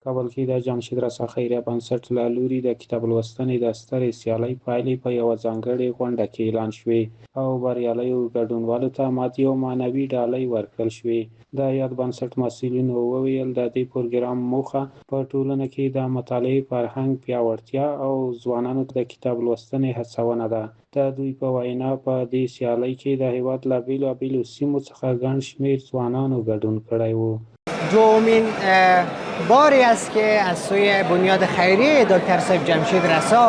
کابل کې د جمشید رسا خیریه بنسټ له لوري د کتاب لوستنې د سترې سیالۍ پایلې په یوه ځانګړې غونډه کې اعلان شوې او بریالیو ګډونوالو ته مادي او معنوي ډالۍ ورکړل شوې. د یاد بنسټ مسؤلینو وویل د دې پروګرام موخه په ټولنه کې د مطالعې فرهنګ پیاوړتیا او ځوانانو ته د کتاب لوستنې هڅونه ده. د دوی په وینا په دې سیالۍ کې د هیواد له بیلابیلو سیمو څخه ګڼ شمېر ځوانانو ګډون کړی و. دومین باری است که از سوی بنیاد خیریه دکتر صاحب جمشید رسا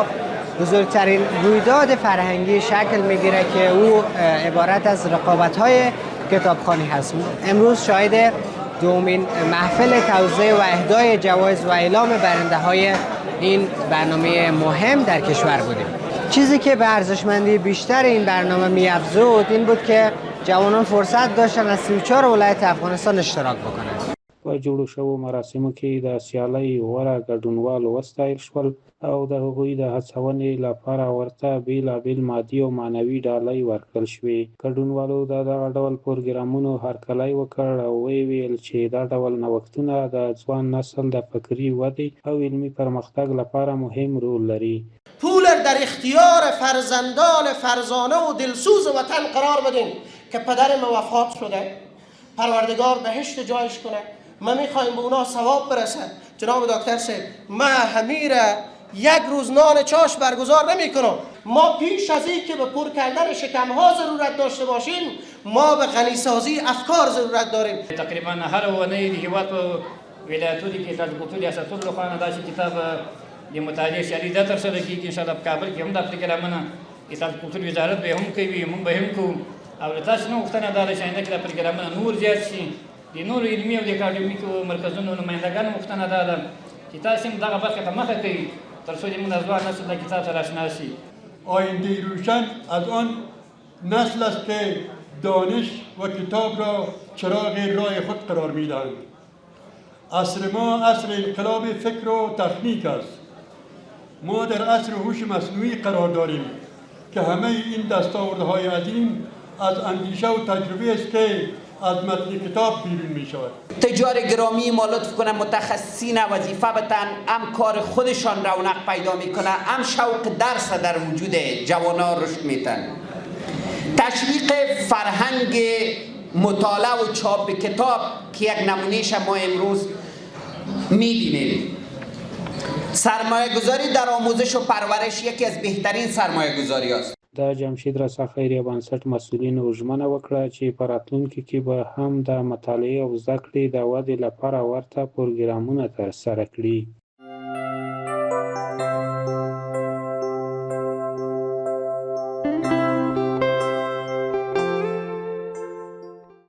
بزرگترین رویداد فرهنگی شکل میگیره که او عبارت از رقابت‌های کتابخوانی هست. امروز شاهد دومین محفل توزیع و اهدای جوایز و اعلام برنده‌های این برنامه مهم در کشور بودیم. چیزی که به ارزشمندی بیشتر این برنامه می‌افزود این بود که جوانان فرصت داشتن از 34 ولایت افغانستان اشتراک بکنند. په جوړو شوو مراسمو کې د سیالۍ غوره ګډونوال وستایل شول او د هغوی د هڅونې لپاره ورته بیلابیل مادي او معنوي ډالۍ ورکړل شوې. ګډونوالو د دغه ډول پروګرامونو هرکلی وکړ او ویل چې دا ډول نوښتونه د ځوان نسل د فکري ودې او علمي پرمختګ لپاره مهم رول لري. پولر در اختیار فرزندان فرزانه و دلسوز وطن قرار بدیم که پدر ما وفات شده، پروردگار بهشت جایش کنه. ما میخوایم به اونا ثواب برسه. جناب دکتر صاحب، ما همیره یک روز نان چاش برگزار نمی کنم. ما پیش از این که به پر کردن شکمها ضرورت داشته باشیم، ما به غنی سازی افکار ضرورت داریم. تقریبا هر ونې د هیواد په ولایتونو کې د کلتوري ریاستونو لخوا داسې کتاب د مطالعې سیالي دا ترسره کېږي. انشاءالله په کابل کې هم دا پروګرامونه د کلتور وزارت به هم کوي، موږ به هم کوو. او له تاسو نه غوښتنه دا ده چې آینده کې دا پروګرامونه نور زیات شي. د نورو علمي او د اکاډمیکو مرکزونو نمایندګانو غوښتنه دا ده چې تاسو هم دغه برخه ته مخه کوئ تر څو زموږ د ځوان نسل د کتاب سره آشنا شي. آینده روشن از آن نسل است که دانش و کتاب را چراغ راه خود قرار می‌دهند. عصر ما عصر انقلاب فکر و تکنیک است. ما در عصر هوش مصنوعی قرار داریم که همه این دستاوردهای عظیم از اندیشه و تجربه است که از متن کتاب بیرون می شود. تجار گرامی ما لطف کنن متخصصین وظیفه بتن، هم کار خودشان رونق پیدا میکنه، هم شوق درس در وجود جوانان رشد میتن. تشویق فرهنگ مطالعه و چاپ کتاب که یک نمونهش ما امروز میبینیم. سرمایه گذاری در آموزش و پرورش یکی از بهترین سرمایه گذاری است. د جمشید رسا خیریه بنسټ مسؤلینو ژمنه وکړه چې په راتلونکي کې به هم د مطالعې او زده کړې د ودې لپاره ورته پروګرامونه ترسره کړي.